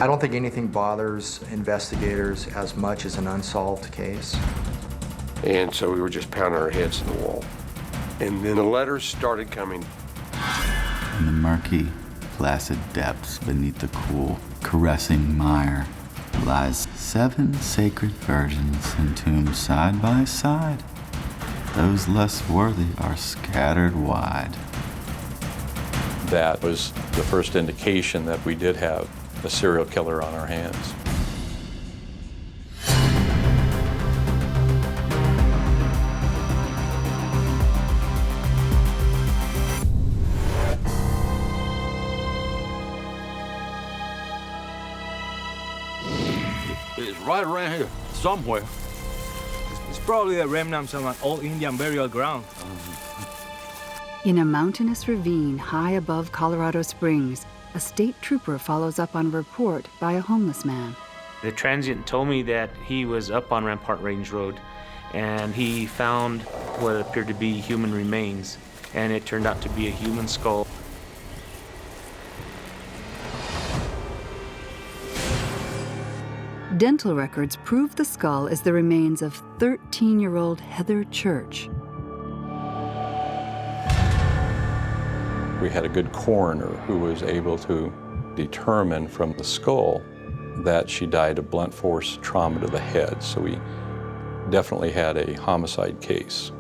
I don't think anything bothers investigators as much as an unsolved case. And so we were just pounding our heads in the wall. And then the letters started coming. In the murky, placid depths beneath the cool, caressing mire lies 7 sacred virgins entombed side by side. Those less worthy are scattered wide. That was the first indication that we did have a serial killer on our hands. It's right around here, somewhere. It's probably the remnants of an old Indian burial ground. In a mountainous ravine high above Colorado Springs, a state trooper follows up on a report by a homeless man. The transient told me that he was up on Rampart Range Road and he found what appeared to be human remains, and it turned out to be a human skull. Dental records prove the skull is the remains of 13-year-old Heather Church. We had a good coroner who was able to determine from the skull that she died of blunt force trauma to the head. So we definitely had a homicide case.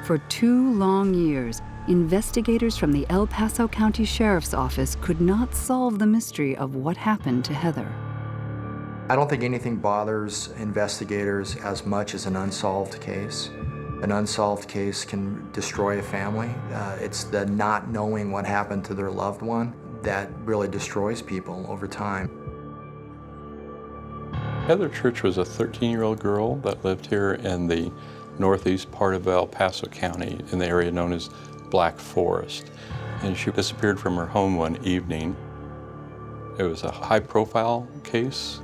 For 2 long years, investigators from the El Paso County Sheriff's Office could not solve the mystery of what happened to Heather. I don't think anything bothers investigators as much as an unsolved case. An unsolved case can destroy a family. It's the not knowing what happened to their loved one that really destroys people over time. Heather Church was a 13-year-old girl that lived here in the northeast part of El Paso County in the area known as Black Forest. And she disappeared from her home one evening. It was a high-profile case.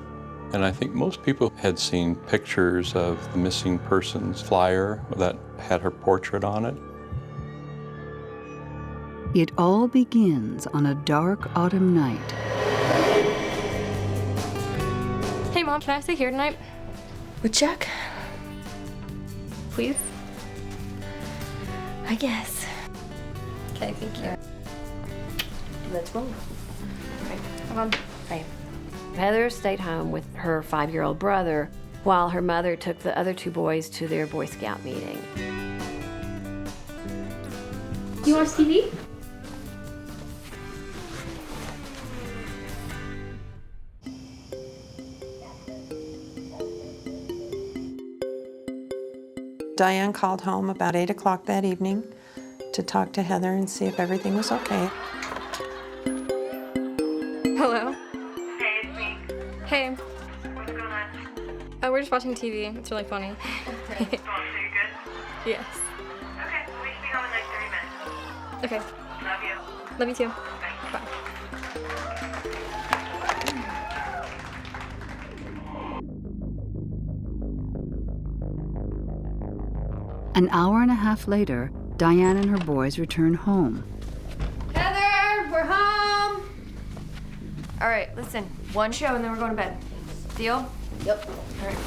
And I think most people had seen pictures of the missing persons flyer that had her portrait on it. It all begins on a dark autumn night. Hey, Mom, can I stay here tonight? With Jack? Please? I guess. Okay, thank you. Let's roll. Okay, come on. Bye. Heather stayed home with her 5-year-old brother while her mother took the other 2 boys to their Boy Scout meeting. You watch TV? Diane called home about 8 o'clock that evening to talk to Heather and see if everything was okay. Hello? Hey, it's me. Hey. What's going on? Oh, we're just watching TV. It's really funny. So you good? Yes. Okay, we should be home in like 30 minutes. Okay. Love you. Love you too. Bye. Bye. An hour and a half later, Diane and her boys return home. Heather, we're home! All right, listen, 1 show and then we're going to bed. Deal? Yep. All right.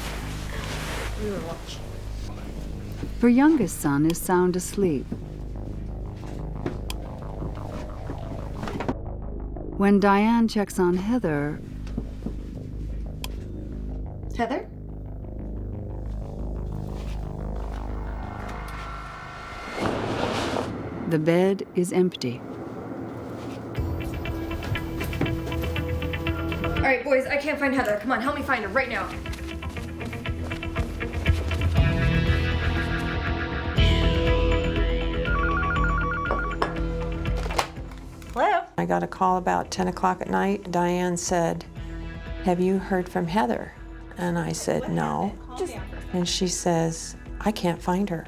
We were watching. Her youngest son is sound asleep. When Diane checks on Heather, Heather? the bed is empty. All right, boys, I can't find Heather. Come on, help me find her right now. Hello? I got a call about 10 o'clock at night. Diane said, "Have you heard from Heather?" And I said, "No." And she says, "I can't find her."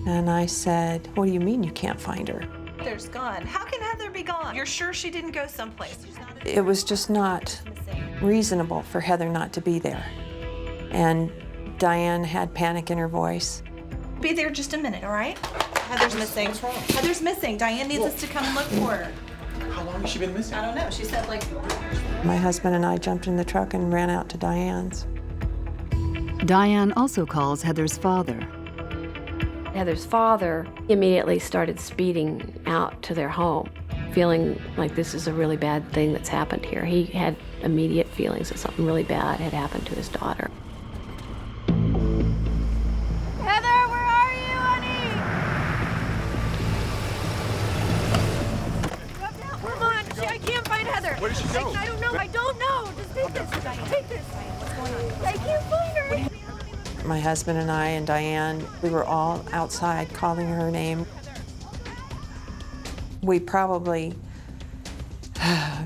And I said, "What do you mean you can't find her?" Heather's gone. How can Heather be gone? You're sure she didn't go someplace? It was just not reasonable for Heather not to be there. And Diane had panic in her voice. Be there just a minute, all right? Heather's missing. What's wrong? Heather's missing. Diane needs us to come and look for her. How long has she been missing? I don't know. She said like 4 years. My husband and I jumped in the truck and ran out to Diane's. Diane also calls Heather's father. Heather's father immediately started speeding out to their home, feeling like this is a really bad thing that's happened here. He had immediate feelings that something really bad had happened to his daughter. Heather, where are you, honey? Come on, I can't find Heather. Where did she go? I don't know. I don't know. Just take this. Take this. What's going on? I can't find her. My husband and I and Diane, we were all outside calling her name. We probably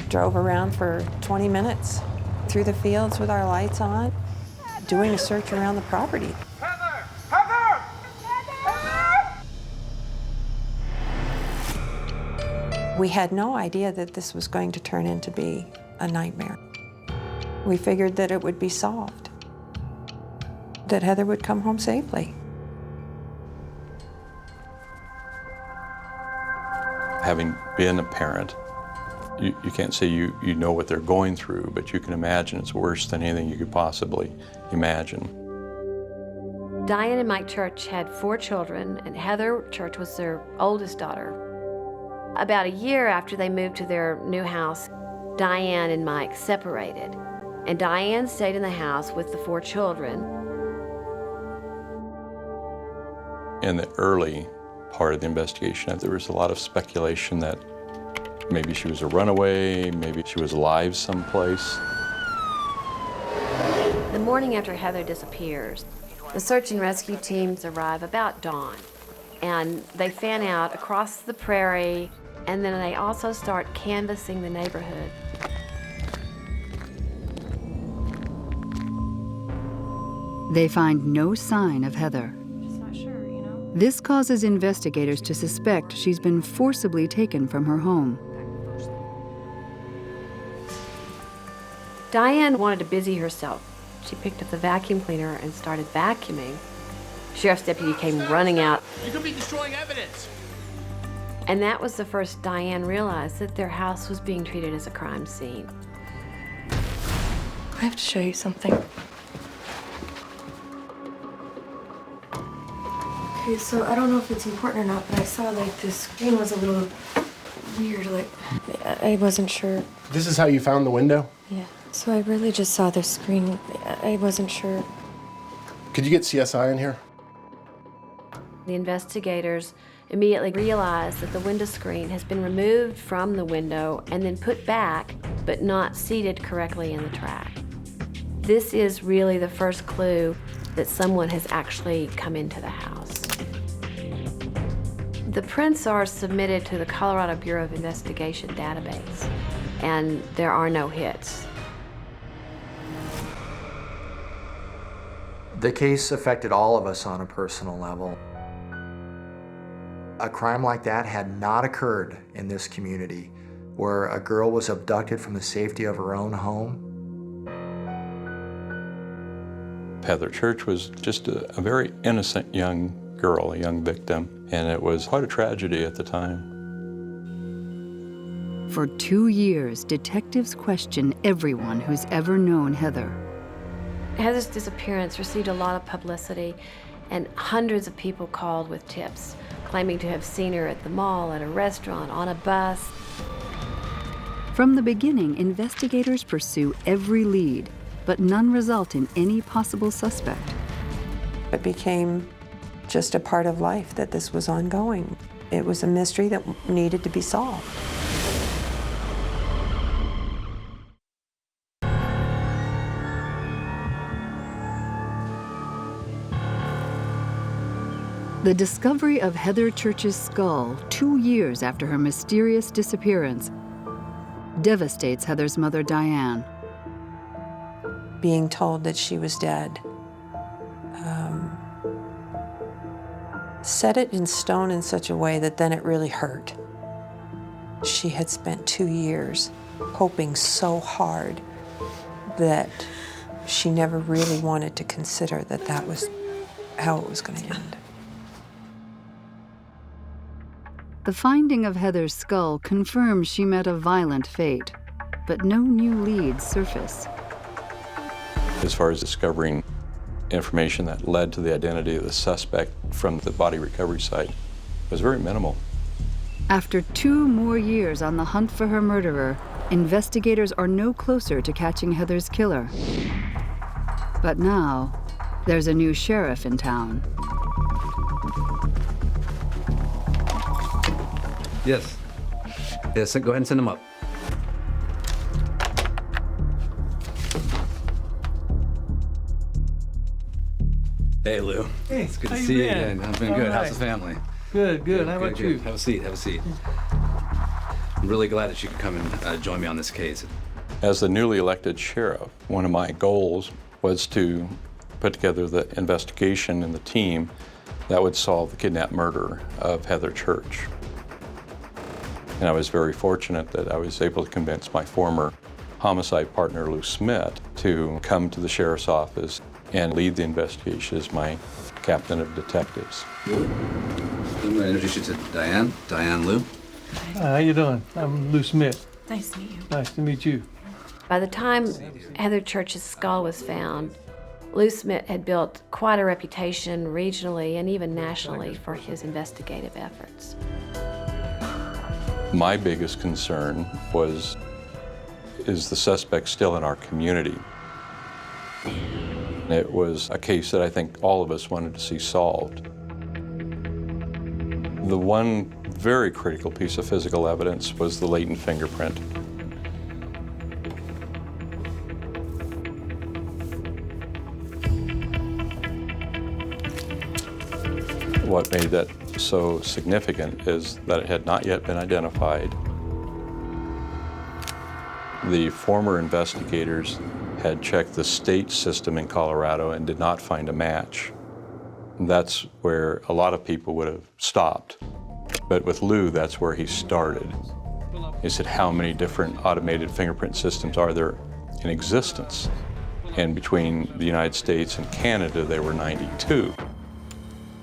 drove around for 20 minutes through the fields with our lights on, doing a search around the property. Heather! Heather! Heather! We had no idea that this was going to turn into be a nightmare. We figured that it would be solved, that Heather would come home safely. Having been a parent, you can't say you know what they're going through, but you can imagine it's worse than anything you could possibly imagine. Diane and Mike Church had 4 children, and Heather Church was their oldest daughter. About a year after they moved to their new house, Diane and Mike separated, and Diane stayed in the house with the 4 children. In the early part of the investigation, there was a lot of speculation that maybe she was a runaway, maybe she was alive someplace. The morning after Heather disappears, the search and rescue teams arrive about dawn, and they fan out across the prairie, and then they also start canvassing the neighborhood. They find no sign of Heather. This causes investigators to suspect she's been forcibly taken from her home. Diane wanted to busy herself. She picked up the vacuum cleaner and started vacuuming. Sheriff's deputy came running out. You could be destroying evidence. And that was the first Diane realized that their house was being treated as a crime scene. I have to show you something. Okay, so I don't know if it's important or not, but I saw like this screen was a little weird, like I wasn't sure. This is how you found the window? Yeah. So I really just saw the screen. I wasn't sure. Could you get CSI in here? The investigators immediately realized that the window screen has been removed from the window and then put back, but not seated correctly in the track. This is really the first clue that someone has actually come into the house. The prints are submitted to the Colorado Bureau of Investigation database, and there are no hits. The case affected all of us on a personal level. A crime like that had not occurred in this community, where a girl was abducted from the safety of her own home. Heather Church was just a very innocent young girl, a young victim, and it was quite a tragedy at the time. For 2 years, detectives question everyone who's ever known Heather. Heather's disappearance received a lot of publicity, and hundreds of people called with tips, claiming to have seen her at the mall, at a restaurant, on a bus. From the beginning, investigators pursue every lead, but none result in any possible suspect. It became just a part of life that this was ongoing. It was a mystery that needed to be solved. The discovery of Heather Church's skull 2 years after her mysterious disappearance devastates Heather's mother, Diane. Being told that she was dead set it in stone in such a way that then it really hurt. She had spent 2 years hoping so hard that she never really wanted to consider that that was how it was going to end. The finding of Heather's skull confirms she met a violent fate, but no new leads surface. As far as discovering information that led to the identity of the suspect from the body recovery site, was very minimal. After 2 more years on the hunt for her murderer, investigators are no closer to catching Heather's killer. But now, there's a new sheriff in town. Yes. Yes, go ahead and send him up. Hey, Lou. Hey, it's good how to you see you been? again. I've been All good. right. How's the family? Good, good. How about you? Have a seat, have a seat. I'm really glad that you could come and join me on this case. As the newly elected sheriff, one of my goals was to put together the investigation and the team that would solve the kidnapped murder of Heather Church. And I was very fortunate that I was able to convince my former homicide partner, Lou Smith, to come to the sheriff's office and lead the investigation as my captain of detectives. I'm going to introduce you to Diane. Diane Lou. Hi, how you doing? I'm Lou Smith. Nice to meet you. Nice to meet you. By the time Heather Church's skull was found, Lou Smith had built quite a reputation regionally and even nationally for his investigative efforts. My biggest concern was, is the suspect still in our community? It was a case that I think all of us wanted to see solved. The one very critical piece of physical evidence was the latent fingerprint. What made that so significant is that it had not yet been identified. The former investigators had checked the state system in Colorado and did not find a match. That's where a lot of people would have stopped. But with Lou, that's where he started. He said, how many different automated fingerprint systems are there in existence? And between the United States and Canada, there were 92.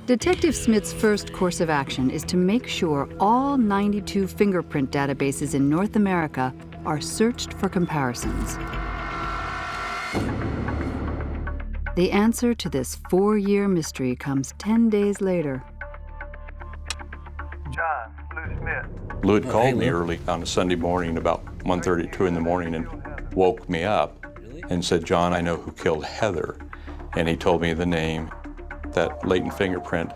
Detective Smith's first course of action is to make sure all 92 fingerprint databases in North America are searched for comparisons. The answer to this 4-year mystery comes 10 days later. John, Lou Smith. Lou had called me early on a Sunday morning about 1:30, 2 in the morning and woke me up and said, John, I know who killed Heather. And he told me the name. That latent fingerprint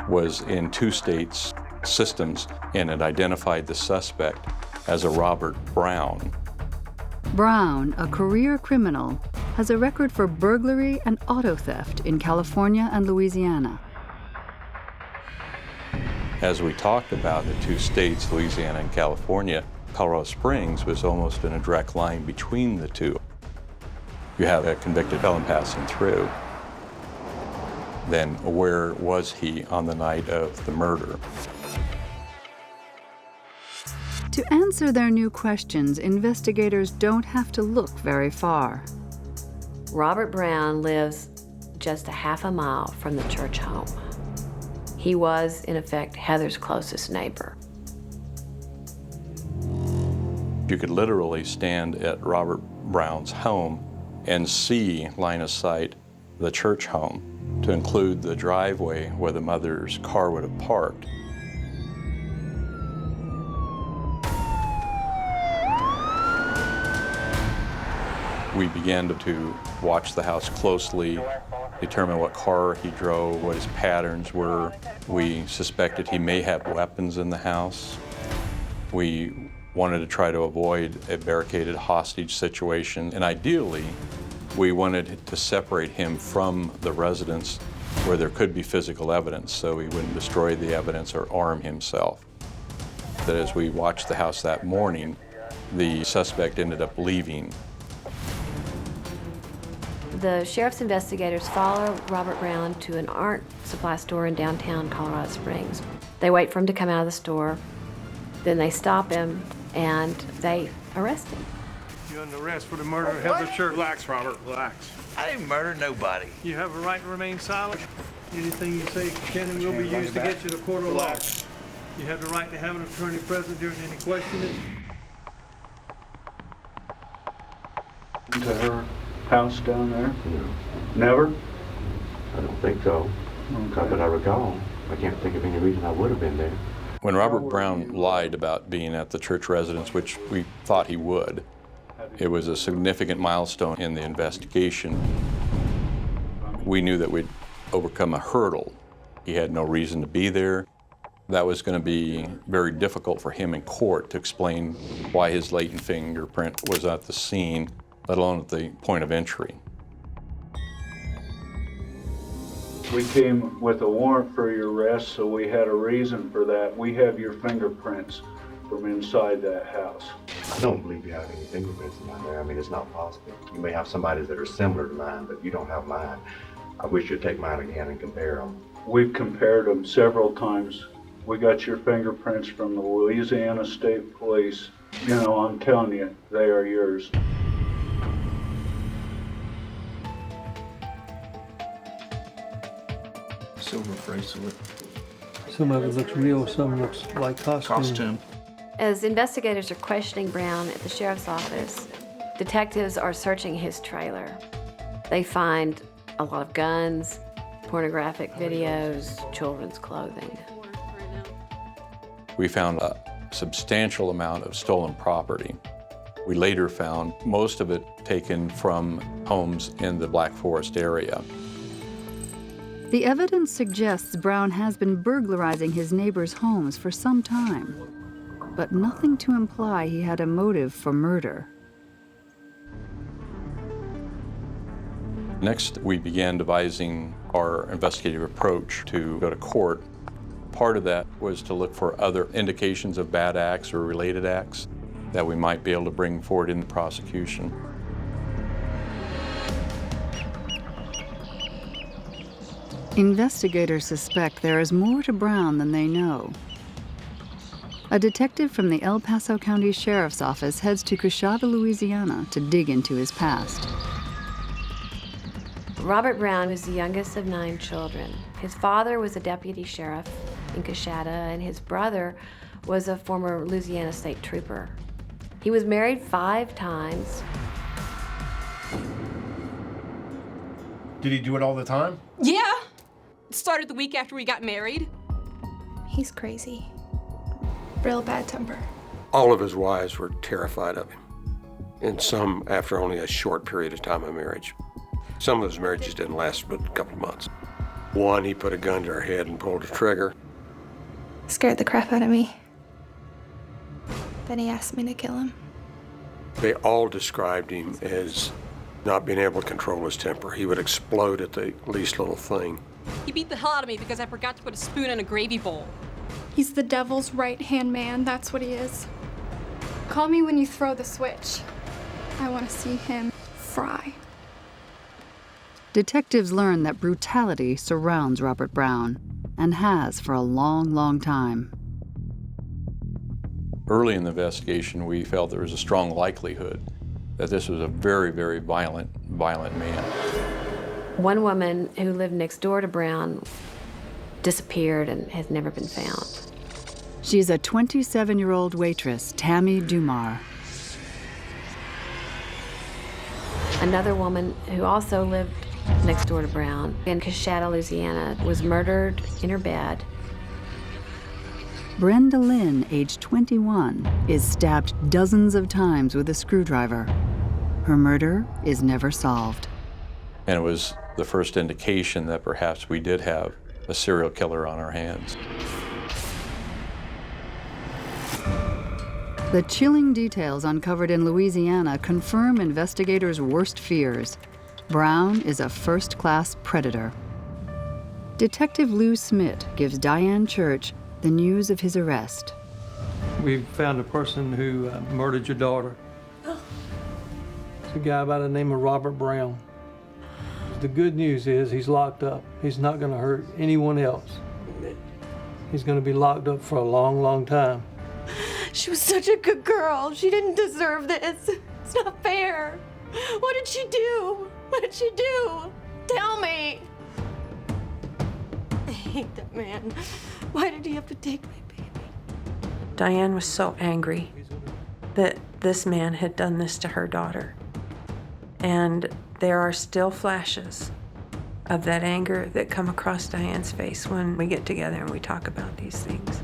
was in 2 states' systems and it identified the suspect as a Robert Brown. Brown, a career criminal, has a record for burglary and auto theft in California and Louisiana. As we talked about the 2 states, Louisiana and California, Colorado Springs was almost in a direct line between the 2. You have a convicted felon passing through. Then where was he on the night of the murder? To answer their new questions, investigators don't have to look very far. Robert Brown lives just a half a mile from the Church home. He was, in effect, Heather's closest neighbor. You could literally stand at Robert Brown's home and see, line of sight, the Church home, to include the driveway where the mother's car would have parked. We began to watch the house closely, determine what car he drove, what his patterns were. We suspected he may have weapons in the house. We wanted to try to avoid a barricaded hostage situation, and ideally, we wanted to separate him from the residence where there could be physical evidence so he wouldn't destroy the evidence or arm himself. That as we watched the house that morning, the suspect ended up leaving. The sheriff's investigators follow Robert Brown to an art supply store in downtown Colorado Springs. They wait for him to come out of the store, then they stop him and they arrest him. You're under arrest for the murder of Heather Church. Relax, Robert, relax. I didn't murder nobody. You have a right to remain silent. Anything you say can and will be used to get you to court of law. You have the right to have an attorney present during any questioning. To her house down there? No. Never? I don't think so. Okay. Not that I recall. I can't think of any reason I would have been there. When Robert Brown lied about being at the church residence, which we thought he would, it was a significant milestone in the investigation. We knew that we'd overcome a hurdle. He had no reason to be there. That was going to be very difficult for him in court to explain why his latent fingerprint was at the scene, let alone at the point of entry. We came with a warrant for your arrest, so we had a reason for that. We have your fingerprints from inside that house. I don't believe you have any fingerprints in there. I mean, it's not possible. You may have somebody's that are similar to mine, but you don't have mine. I wish you'd take mine again and compare them. We've compared them several times. We got your fingerprints from the Louisiana State Police. You know, I'm telling you, they are yours. Silver bracelet. Some of it looks real, some looks like costume. As investigators are questioning Brown at the sheriff's office, detectives are searching his trailer. They find a lot of guns, pornographic videos, children's clothing. We found a substantial amount of stolen property. We later found most of it taken from homes in the Black Forest area. The evidence suggests Brown has been burglarizing his neighbors' homes for some time, but nothing to imply he had a motive for murder. Next, we began devising our investigative approach to go to court. Part of that was to look for other indications of bad acts or related acts that we might be able to bring forward in the prosecution. Investigators suspect there is more to Brown than they know. A detective from the El Paso County Sheriff's Office heads to Coshada, Louisiana to dig into his past. Robert Brown was the youngest of 9 children. His father was a deputy sheriff in Coshada, and his brother was a former Louisiana state trooper. He was married 5 times. Did he do it all the time? Yeah. It started the week after we got married. He's crazy. Real bad temper. All of his wives were terrified of him, and some after only a short period of time of marriage. Some of his marriages didn't last but a couple of months. One, he put a gun to her head and pulled the trigger. Scared the crap out of me. Then he asked me to kill him. They all described him as not being able to control his temper. He would explode at the least little thing. He beat the hell out of me because I forgot to put a spoon in a gravy bowl. He's the devil's right-hand man, that's what he is. Call me when you throw the switch. I want to see him fry. Detectives learn that brutality surrounds Robert Brown, and has for a long, long time. Early in the investigation, we felt there was a strong likelihood that this was a very, very violent man. One woman who lived next door to Brown disappeared and has never been found. She's a 27-year-old waitress, Tammy Dumar. Another woman who also lived next door to Brown in Coshada, Louisiana, was murdered in her bed. Brenda Lynn, age 21, is stabbed dozens of times with a screwdriver. Her murder is never solved. And it was the first indication that perhaps we did have a serial killer on our hands. The chilling details uncovered in Louisiana confirm investigators' worst fears. Brown is a first-class predator. Detective Lou Smith gives Diane Church the news of his arrest. We found a person who murdered your daughter. It's a guy by the name of Robert Brown. The good news is he's locked up. He's not going to hurt anyone else. He's going to be locked up for a long, long time. She was such a good girl. She didn't deserve this. It's not fair. What did she do? What did she do? Tell me. I hate that man. Why did he have to take my baby? Diane was so angry that this man had done this to her daughter. And there are still flashes of that anger that come across Diane's face when we get together and we talk about these things.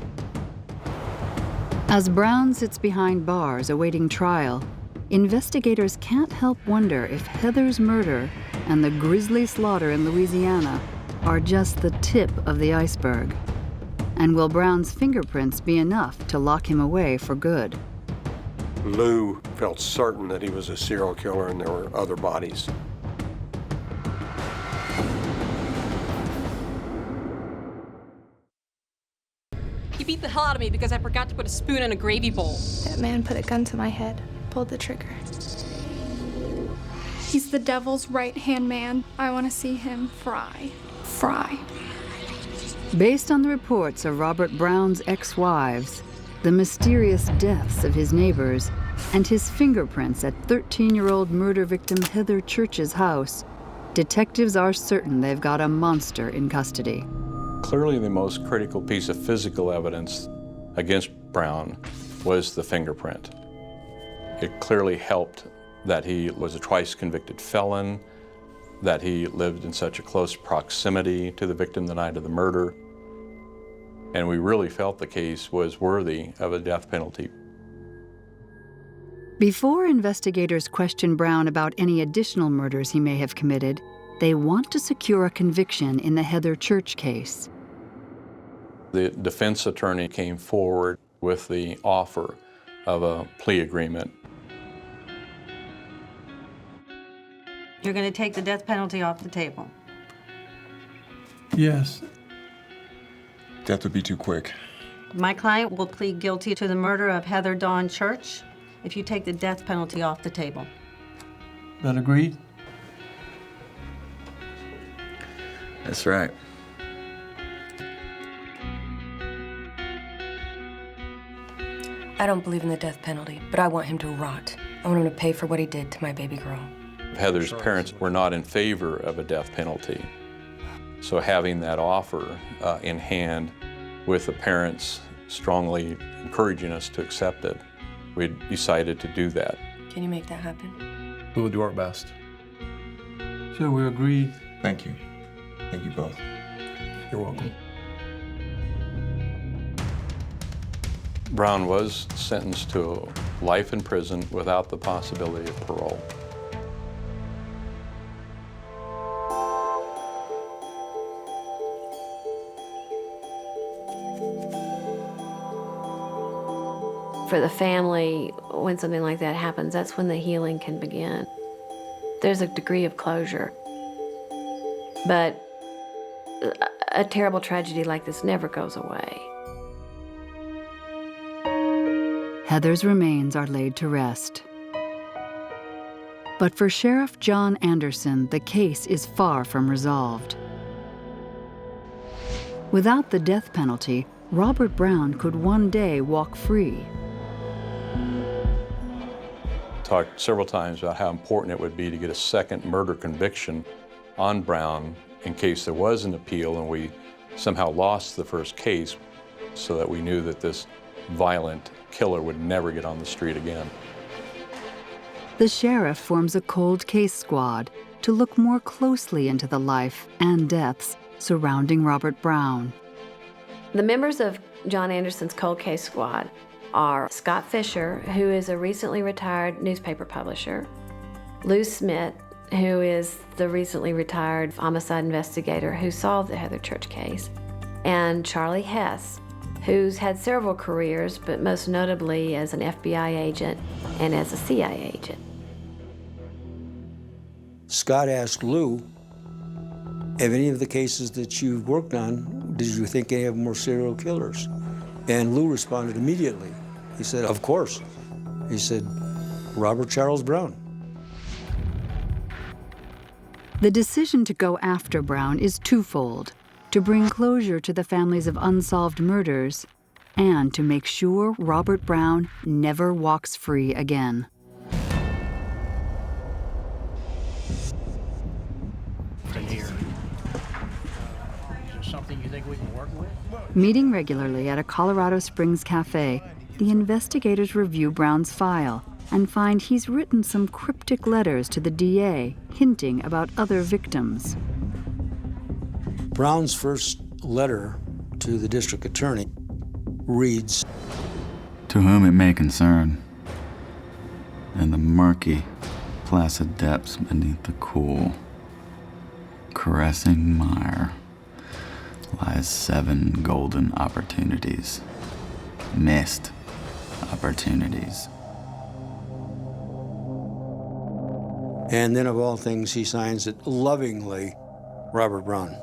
As Brown sits behind bars awaiting trial, investigators can't help wonder if Heather's murder and the grisly slaughter in Louisiana are just the tip of the iceberg. And will Brown's fingerprints be enough to lock him away for good? Lou felt certain that he was a serial killer and there were other bodies. He beat the hell out of me because I forgot to put a spoon in a gravy bowl. That man put a gun to my head, pulled the trigger. He's the devil's right-hand man. I want to see him fry. Fry. Based on the reports of Robert Brown's ex-wives, the mysterious deaths of his neighbors, and his fingerprints at 13-year-old murder victim Heather Church's house, detectives are certain they've got a monster in custody. Clearly the most critical piece of physical evidence against Brown was the fingerprint. It clearly helped that he was a twice convicted felon, that he lived in such a close proximity to the victim the night of the murder, and we really felt the case was worthy of a death penalty. Before investigators question Brown about any additional murders he may have committed, they want to secure a conviction in the Heather Church case. The defense attorney came forward with the offer of a plea agreement. You're going to take the death penalty off the table. Yes. Death would be too quick. My client will plead guilty to the murder of Heather Dawn Church if you take the death penalty off the table. That agreed? That's right. I don't believe in the death penalty, but I want him to rot. I want him to pay for what he did to my baby girl. Heather's parents were not in favor of a death penalty. So having that offer in hand with the parents strongly encouraging us to accept it, we decided to do that. Can you make that happen? We will do our best. So we agreed. Thank you. Thank you both. You're welcome. Brown was sentenced to life in prison without the possibility of parole. For the family, when something like that happens, that's when the healing can begin. There's a degree of closure. But a terrible tragedy like this never goes away. Heather's remains are laid to rest. But for Sheriff John Anderson, the case is far from resolved. Without the death penalty, Robert Brown could one day walk free. Talked several times about how important it would be to get a second murder conviction on Brown in case there was an appeal and we somehow lost the first case, so that we knew that this violent killer would never get on the street again. The sheriff forms a cold case squad to look more closely into the life and deaths surrounding Robert Brown. The members of John Anderson's cold case squad are Scott Fisher, who is a recently retired newspaper publisher, Lou Smith, who is the recently retired homicide investigator who solved the Heather Church case, and Charlie Hess, who's had several careers, but most notably as an FBI agent and as a CIA agent. Scott asked Lou, have any of the cases that you've worked on, did you think any of them were serial killers? And Lou responded immediately. He said, of course. He said, Robert Charles Brown. The decision to go after Brown is twofold: to bring closure to the families of unsolved murders, and to make sure Robert Brown never walks free again. Here. Is there something you think we can work with? Meeting regularly at a Colorado Springs cafe, the investigators review Brown's file and find he's written some cryptic letters to the DA hinting about other victims. Brown's first letter to the district attorney reads, "To whom it may concern, in the murky, placid depths beneath the cool, caressing mire lies 7 golden opportunities, missed opportunities." And then of all things, he signs it lovingly, Robert Brown.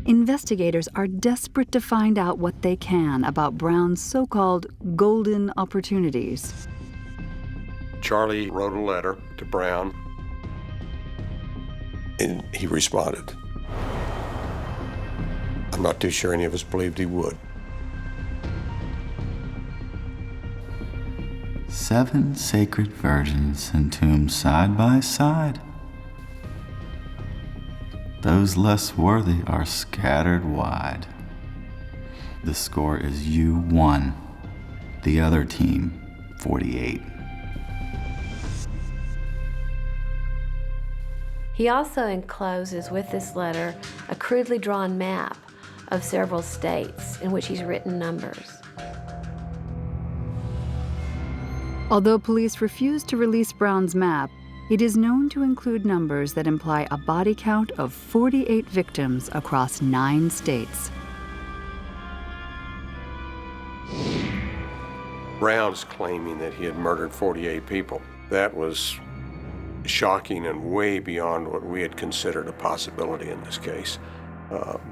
Investigators are desperate to find out what they can about Brown's so-called golden opportunities. Charlie wrote a letter to Brown, and he responded. I'm not too sure any of us believed he would. 7 sacred virgins entombed side by side. Those less worthy are scattered wide. The score is you 1, the other team 48. He also encloses with this letter a crudely drawn map of several states in which he's written numbers. Although police refuse to release Brown's map, it is known to include numbers that imply a body count of 48 victims across 9 states. Brown's claiming that he had murdered 48 people. That was shocking and way beyond what we had considered a possibility in this case.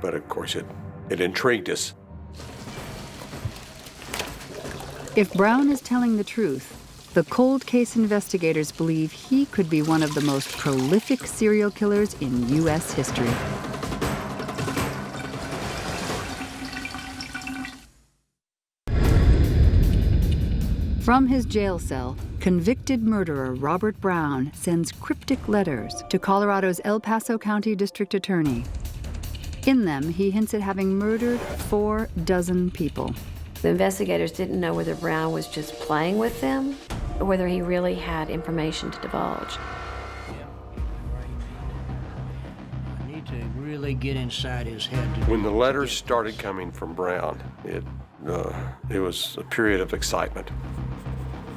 But of course, it intrigued us. If Brown is telling the truth, the cold case investigators believe he could be one of the most prolific serial killers in U.S. history. From his jail cell, convicted murderer Robert Brown sends cryptic letters to Colorado's El Paso County District Attorney. In them, he hints at having murdered 4 dozen people. The investigators didn't know whether Brown was just playing with them or whether he really had information to divulge. I need to really get inside his head. When the letters started coming from Brown, it was a period of excitement.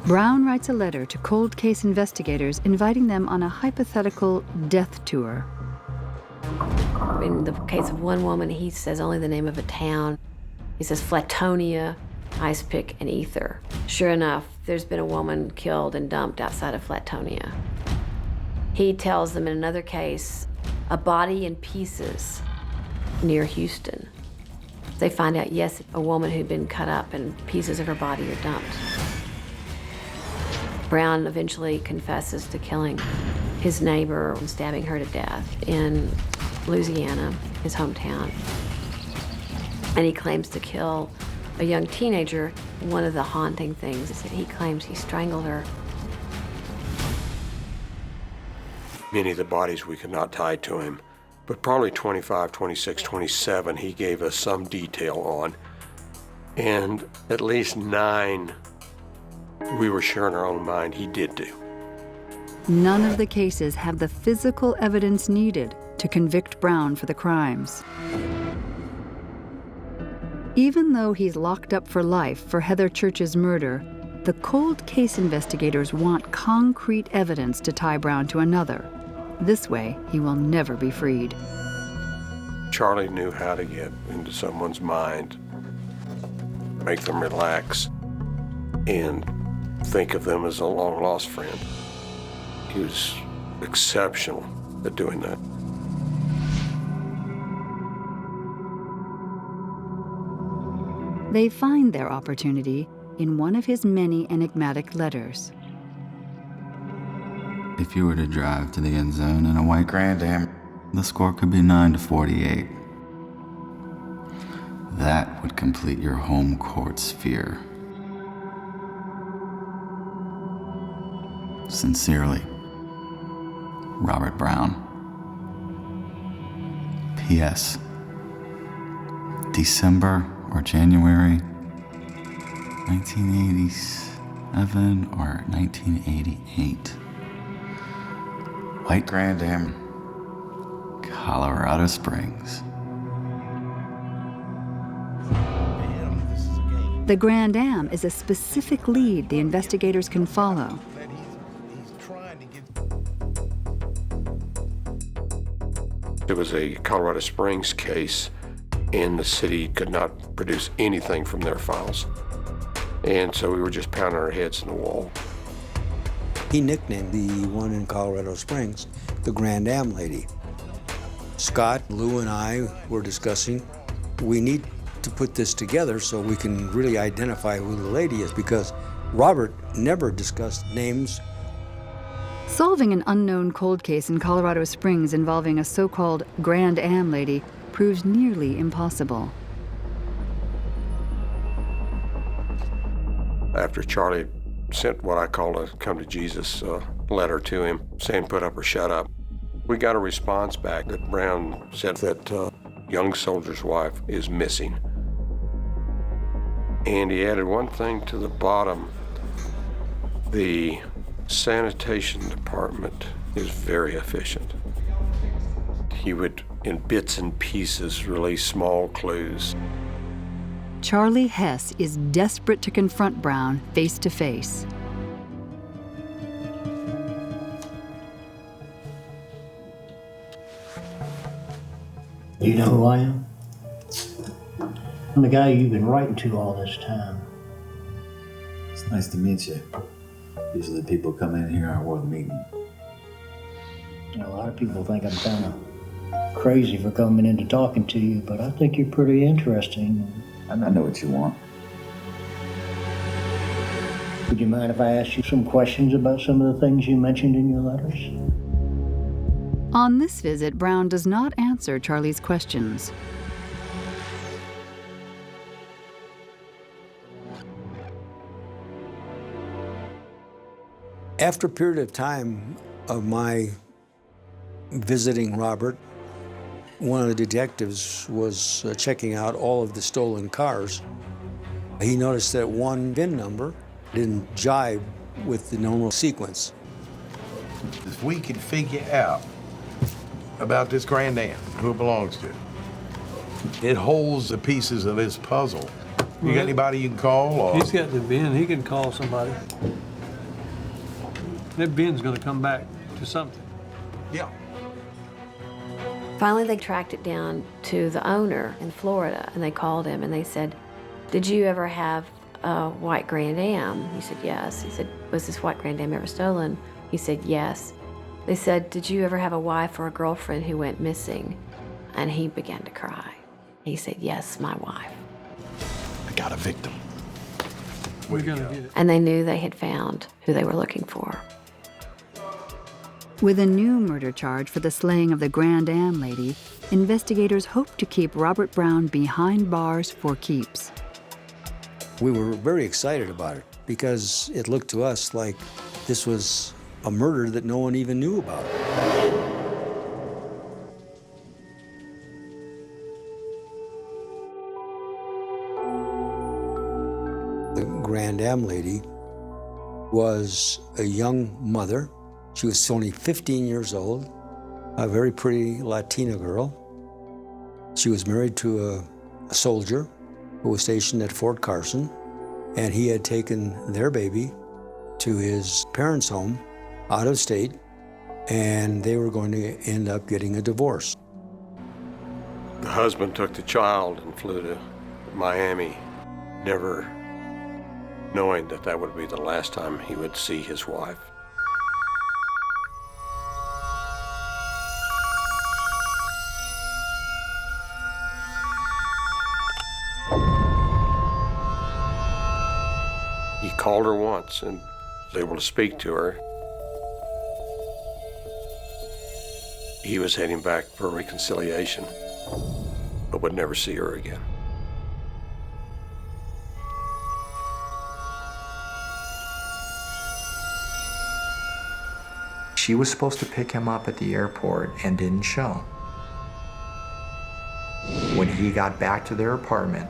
Brown writes a letter to cold case investigators inviting them on a hypothetical death tour. In the case of one woman, he says only the name of a town. He says Flatonia, Ice Pick, and Ether. Sure enough, there's been a woman killed and dumped outside of Flatonia. He tells them in another case, a body in pieces near Houston. They find out, yes, a woman who'd been cut up and pieces of her body are dumped. Brown eventually confesses to killing his neighbor and stabbing her to death in Louisiana, his hometown. And he claims to kill a young teenager. One of the haunting things is that he claims he strangled her. Many of the bodies we could not tie to him, but probably 25, 26, 27 he gave us some detail on. And at least 9 we were sure in our own mind he did do. None of the cases have the physical evidence needed to convict Brown for the crimes. Even though he's locked up for life for Heather Church's murder, the cold case investigators want concrete evidence to tie Brown to another. This way, he will never be freed. Charlie knew how to get into someone's mind, make them relax, and think of them as a long-lost friend. He was exceptional at doing that. They find their opportunity in one of his many enigmatic letters. If you were to drive to the end zone in a white Grand Am, the score could be 9-48. That would complete your home court sphere. Sincerely, Robert Brown. P.S. December or January 1987 or 1988. White Grand Am, Colorado Springs. The Grand Am is a specific lead the investigators can follow. It was a Colorado Springs case, and the city could not produce anything from their files. And so we were just pounding our heads in the wall. He nicknamed the one in Colorado Springs the Grand Am lady. Scott, Lou, and I were discussing, we need to put this together so we can really identify who the lady is, because Robert never discussed names. Solving an unknown cold case in Colorado Springs involving a so-called Grand Am lady proves nearly impossible. After Charlie sent what I call a come to Jesus letter to him, saying put up or shut up, we got a response back that Brown said that young soldier's wife is missing. And he added one thing to the bottom. The sanitation department is very efficient. He would, in bits and pieces, release small clues. Charlie Hess is desperate to confront Brown face to face. You know who I am? I'm the guy you've been writing to all this time. It's nice to meet you. Usually people come in here aren't worth meeting. You know, a lot of people think I'm kind of crazy for coming in to talking to you, but I think you're pretty interesting. I know what you want. Would you mind if I asked you some questions about some of the things you mentioned in your letters? On this visit, Brown does not answer Charlie's questions. After a period of time of my visiting Robert, one of the detectives was checking out all of the stolen cars. He noticed that one VIN number didn't jive with the normal sequence. If we could figure out about this Grand Am, who it belongs to, it holds the pieces of his puzzle. You got anybody you can call? Or? He's got the VIN. He can call somebody. That VIN's going to come back to something. Yeah. Finally, they tracked it down to the owner in Florida, and they called him, and they said, "Did you ever have a white Grand Am?" He said, "Yes." He said, "Was this white Grand Am ever stolen?" He said, "Yes." They said, "Did you ever have a wife or a girlfriend who went missing?" And he began to cry. He said, "Yes, my wife." I got a victim. We're going to get it. And they knew they had found who they were looking for. With a new murder charge for the slaying of the Grand Am lady, investigators hope to keep Robert Brown behind bars for keeps. We were very excited about it because it looked to us like this was a murder that no one even knew about. The Grand Am lady was a young mother. She was only 15 years old, a very pretty Latina girl. She was married to a soldier who was stationed at Fort Carson, and he had taken their baby to his parents' home out of state, and they were going to end up getting a divorce. The husband took the child and flew to Miami, never knowing that that would be the last time he would see his wife. He called her once and was able to speak to her. He was heading back for reconciliation, but would never see her again. She was supposed to pick him up at the airport and didn't show. When he got back to their apartment,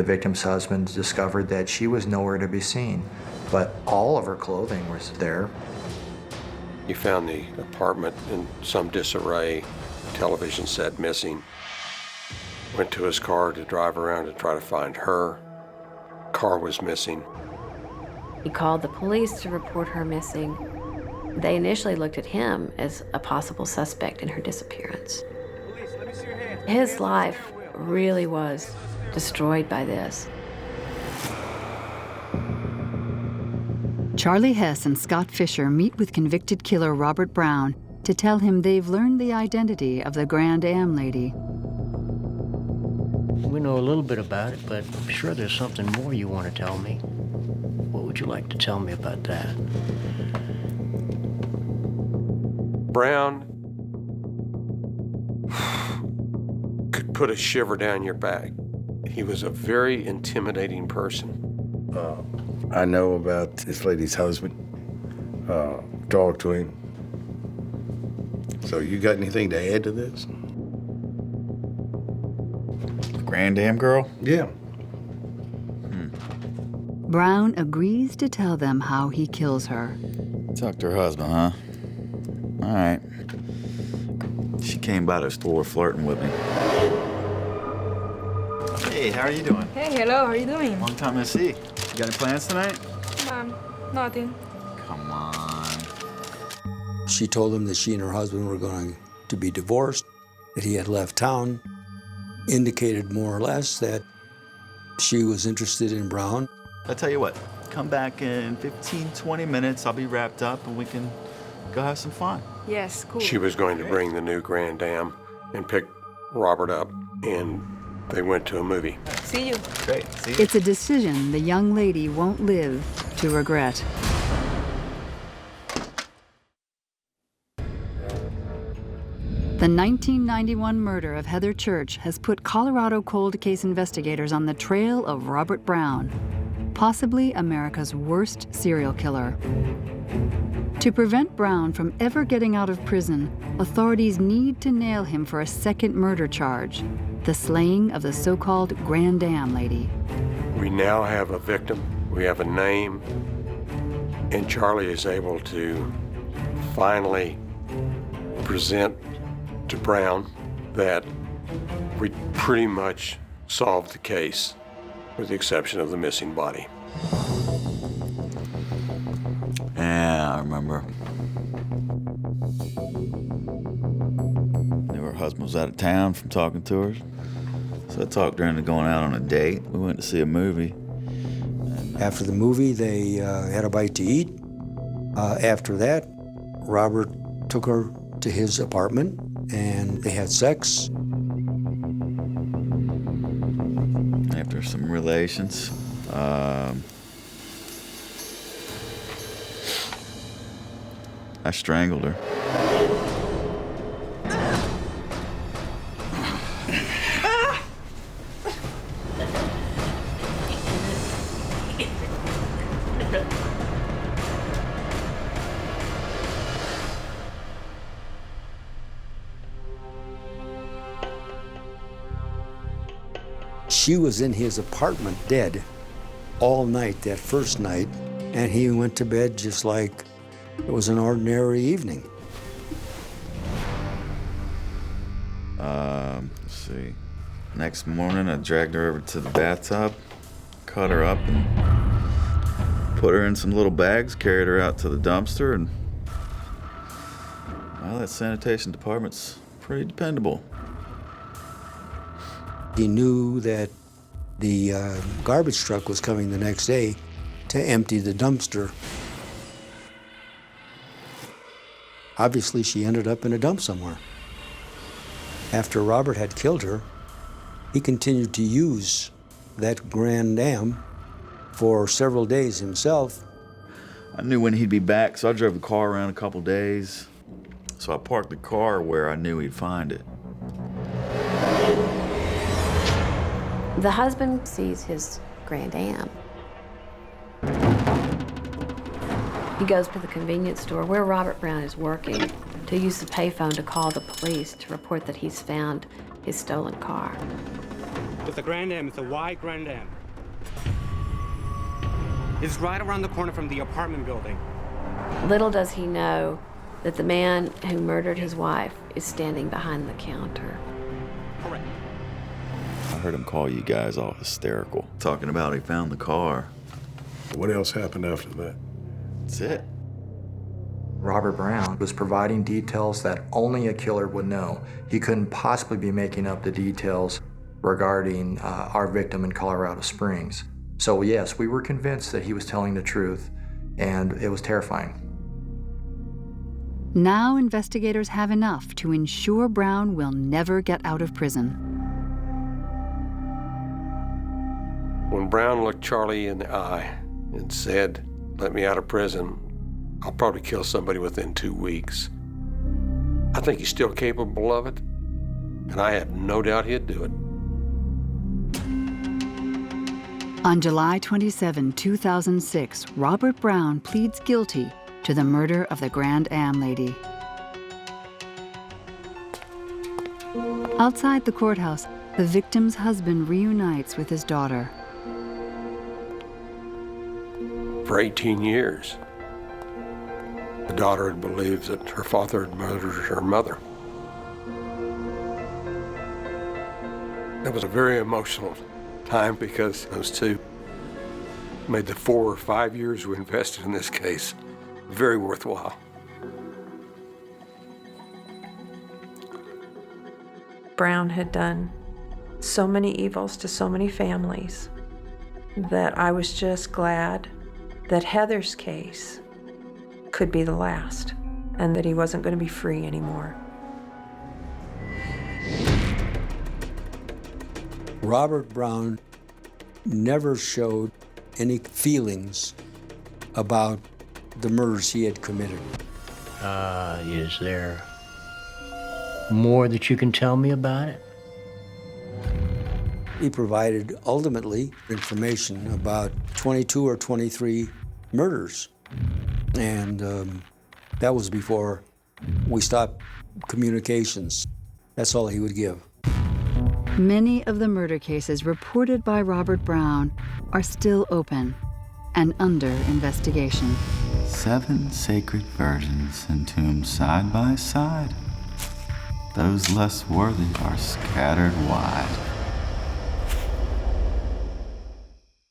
The victim's husband discovered that she was nowhere to be seen, but all of her clothing was there. He found the apartment in some disarray, television set missing. Went to his car to drive around to try to find her. Car was missing. He called the police to report her missing. They initially looked at him as a possible suspect in her disappearance. His life really was destroyed by this. Charlie Hess and Scott Fisher meet with convicted killer Robert Brown to tell him they've learned the identity of the Grand Am lady. We know a little bit about it, but I'm sure there's something more you want to tell me. What would you like to tell me about that? Brown could put a shiver down your back. He was a very intimidating person. I know about this lady's husband. Talked to him. So you got anything to add to this? The Grand Am girl? Yeah. Brown agrees to tell them how he kills her. Talked to her husband, huh? All right. She came by the store flirting with me. Hey, how are you doing? Hey, hello, how are you doing? Long time no see. You got any plans tonight? Nothing. Come on. She told him that she and her husband were going to be divorced, that he had left town, indicated more or less that she was interested in Brown. I'll tell you what, come back in 15, 20 minutes. I'll be wrapped up and we can go have some fun. Yes, cool. She was going to bring the new Grand Am and pick Robert up, and they went to a movie. See you. Great, see you. It's a decision the young lady won't live to regret. The 1991 murder of Heather Church has put Colorado cold case investigators on the trail of Robert Brown, possibly America's worst serial killer. To prevent Brown from ever getting out of prison, authorities need to nail him for a second murder charge, the slaying of the so-called Grand Am lady. We now have a victim, we have a name, and Charlie is able to finally present to Brown that we pretty much solved the case, with the exception of the missing body. Yeah, I remember. Knew her husband was out of town from talking to her. So I talked her into going out on a date. We went to see a movie. After the movie, they had a bite to eat. After that, Robert took her to his apartment and they had sex. After some relations, I strangled her. She was in his apartment dead all night that first night, and he went to bed just like it was an ordinary evening. Let's see. Next morning, I dragged her over to the bathtub, cut her up, and put her in some little bags, carried her out to the dumpster, and well, that sanitation department's pretty dependable. He knew that the garbage truck was coming the next day to empty the dumpster. Obviously, she ended up in a dump somewhere. After Robert had killed her, he continued to use that Grand Am for several days himself. I knew when he'd be back, so I drove the car around a couple days. So I parked the car where I knew he'd find it. The husband sees his Grand Am. He goes to the convenience store where Robert Brown is working to use the payphone to call the police to report that he's found his stolen car. It's a Grand Am. It's a white Grand Am. It's right around the corner from the apartment building. Little does he know that the man who murdered his wife is standing behind the counter. Correct. I heard him call you guys all hysterical, talking about he found the car. What else happened after that? That's it. Robert Brown was providing details that only a killer would know. He couldn't possibly be making up the details regarding our victim in Colorado Springs. So yes, we were convinced that he was telling the truth, and it was terrifying. Now investigators have enough to ensure Brown will never get out of prison. When Brown looked Charlie in the eye and said, "Let me out of prison, I'll probably kill somebody within 2 weeks," I think he's still capable of it, and I have no doubt he'd do it. On July 27, 2006, Robert Brown pleads guilty to the murder of the Grand Am lady. Outside the courthouse, the victim's husband reunites with his daughter. For 18 years, the daughter had believed that her father had murdered her mother. That was a very emotional time because those two made the 4 or 5 years we invested in this case very worthwhile. Brown had done so many evils to so many families that I was just glad that Heather's case could be the last and that he wasn't going to be free anymore. Robert Brown never showed any feelings about the murders he had committed. Is there more that you can tell me about it? He provided, ultimately, information about 22 or 23 murders. And that was before we stopped communications. That's all he would give. Many of the murder cases reported by Robert Brown are still open and under investigation. 7 sacred virgins entombed side by side. Those less worthy are scattered wide.